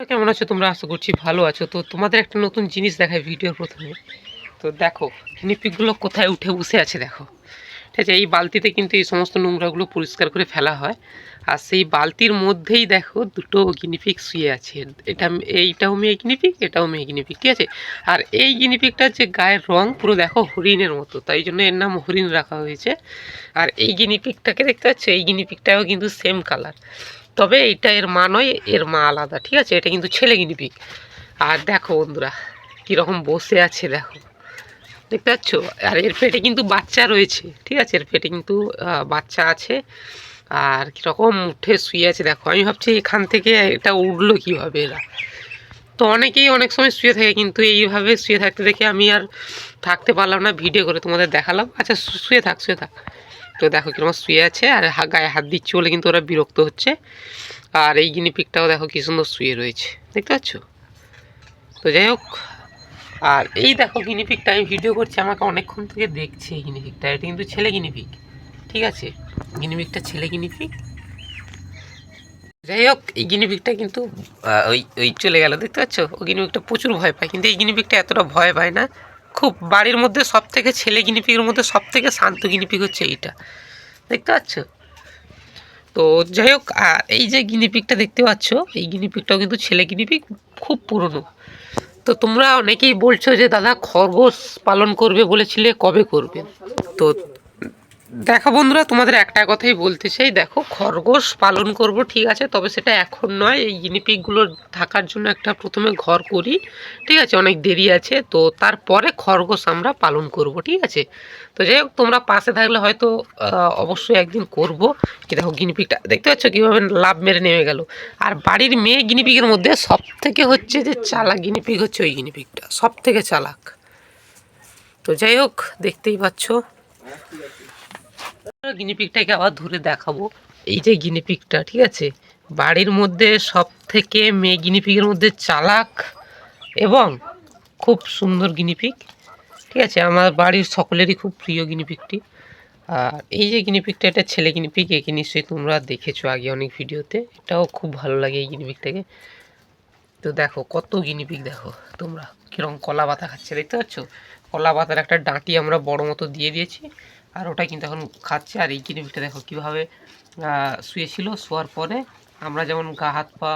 কেমন আছো তোমরা? আশা করছি ভালো আছো। তো তোমাদের একটা নতুন জিনিস দেখায় ভিডিওর প্রথমে। তো দেখো গিনিপিগগুলো কোথায় উঠে বসে আছে দেখো। ঠিক আছে, এই বালতিতে কিন্তু এই সমস্ত নোংরাগুলো পরিষ্কার করে ফেলা হয়। আর সেই বালতির মধ্যেই দেখো দুটো গিনিপিগ শুয়ে আছে। এইটাও মেয়ে গিনিপিগ, এটাও মেয়ে গিনিপিগ, ঠিক আছে। আর এই গিনিপিগটার যে গায়ের রং পুরো দেখো হরিণের মতো, তাই জন্য এর নাম হরিণ রাখা হয়েছে। আর এই গিনিপিগটাকে দেখতে পাচ্ছ, এই গিনিপিগটাও কিন্তু সেম কালার, তবে এইটা এর মা নয়, এর মা আলাদা, ঠিক আছে। এটা কিন্তু ছেলে গিনিপিগ। আর দেখো বন্ধুরা কীরকম বসে আছে দেখো, দেখতে পাচ্ছ। আর এর পেটে কিন্তু বাচ্চা রয়েছে, ঠিক আছে, এর পেটে কিন্তু বাচ্চা আছে। আর কীরকম উঠে শুয়ে আছে দেখো। আমি ভাবছি এখান থেকে এটা উঠলো কীভাবে এরা। তো অনেকেই অনেক সময় শুয়ে থাকে, কিন্তু এইভাবে শুয়ে থাকতে দেখে আমি আর থাকতে পারলাম না, ভিডিও করে তোমাদের দেখালাম। আচ্ছা শুয়ে থাক শুয়ে থাক। তো দেখো কিরকম শুয়ে আছে, আর গায়ে হাত দিচ্ছে বলে কিন্তু ওরা বিরক্ত হচ্ছে। আর এই গিনিপিগটাও দেখো কি সুন্দর শুয়ে রয়েছে, দেখতে পাচ্ছ। তো যাই হোক, আর এই দেখো গিনিপিগটা আমি ভিডিও করছি, আমাকে অনেকক্ষণ থেকে দেখছে এই গিনিপিগটা। এটা কিন্তু ছেলে গিনিপিগ, ঠিক আছে, গিনিপিগটা ছেলে গিনিপিগ। যাই হোক, এই গিনিপিগটা কিন্তু ওই ওই চলে গেল, দেখতে পাচ্ছ। ও গিনিপিগটা প্রচুর ভয় পায়, কিন্তু এই গিনিপিগটা এতটা ভয় পায় না। খুব বাড়ির মধ্যে সব থেকে ছেলে গিনিপিগের মধ্যে সব থেকে শান্ত গিনিপিগ হচ্ছে এইটা, দেখতে পাচ্ছ। তো যাই হোক, এই যে গিনিপিগটা দেখতে পাচ্ছ, এই গিনিপিগটাও কিন্তু ছেলে গিনিপিগ, খুব পুরনো। তো তোমরা অনেকেই বলছো যে দাদা খরগোশ পালন করবে বলেছিলে, কবে করবে? তো দেখো বন্ধুরা, তোমাদের একটা কথাই বলতে চাই, দেখো খরগোশ পালন করব ঠিক আছে, তবে সেটা এখন নয়। এই গিনিপিগগুলোর থাকার জন্য একটা প্রথমে ঘর করি, ঠিক আছে, অনেক দেরি আছে। তো তারপরে খরগোশ আমরা পালন করব, ঠিক আছে। তো যাই হোক, তোমরা পাশে থাকলে হয়তো অবশ্যই একদিন করব। কি দেখো গিনিপিগটা দেখতে পাচ্ছ কীভাবে লাভ মেরে নেমে গেল। আর বাড়ির মেয়ে গিনিপিগের মধ্যে সব থেকে হচ্ছে যে চালাক গিনিপিগ হচ্ছে ওই গিনিপিগটা, সব থেকে চালাক। তো যাই হোক, দেখতেই পাচ্ছ। গিনিপিগটাকে আবার ধরে দেখাবো। এই যে গিনিপিগটা, ঠিক আছে, বাড়ির মধ্যে সব থেকে মেয়ে গিনিপিগের মধ্যে চালাক এবং খুব সুন্দর গিনিপিগ, ঠিক আছে। আমার বাড়ির সকলেরই খুব প্রিয় গিনিপিগটি। আর এই যে গিনিপিগটা, এটা ছেলে গিনিপিগ, একে নিশ্চয়ই তোমরা দেখেছো আগে অনেক ভিডিওতে। এটাও খুব ভালো লাগে এই গিনিপিগটাকে। তো দেখো কত গিনিপিগ, দেখো তোমরা কীরকম কলা পাতা খাচ্ছে, দেখতে পাচ্ছ। কলা পাতার একটা ডাঁটি আমরা বড় মতো দিয়ে দিয়েছি, আর ওটা কিন্তু এখন খাচ্ছে। আর এই গিনিপিগটা দেখো কীভাবে শুয়েছিল, শোয়ার পরে আমরা যেমন গা হাত পা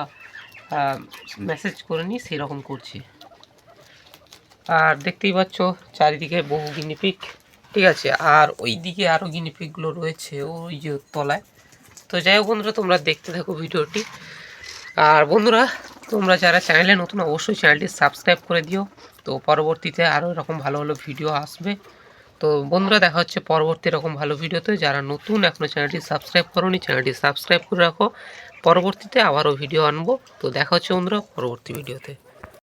ম্যাসেজ করে নিই সেই রকম করছি। আর দেখতেই পাচ্ছ চারিদিকে বহু গিনিপিগ, ঠিক আছে। আর ওই দিকে আরও গিনিপিগগুলো রয়েছে ওই যে তলায়। তো যাই হোক বন্ধুরা, তোমরা দেখতে থাকো ভিডিওটি। আর বন্ধুরা, তোমরা যারা চ্যানেলে নতুন অবশ্যই চ্যানেলটি সাবস্ক্রাইব করে দিও। তো পরবর্তীতে আরও এরকম ভালো ভালো ভিডিও আসবে। তো বন্ধুরা, দেখা হচ্ছে পরবর্তী এরকম ভালো ভিডিওতে। যারা নতুন এখনও চ্যানেলটি সাবস্ক্রাইব করোনি, চ্যানেলটি সাবস্ক্রাইব করে রাখো। পরবর্তীতে আবারও ভিডিও আনবো। তো দেখা হচ্ছে বন্ধুরা পরবর্তী ভিডিওতে।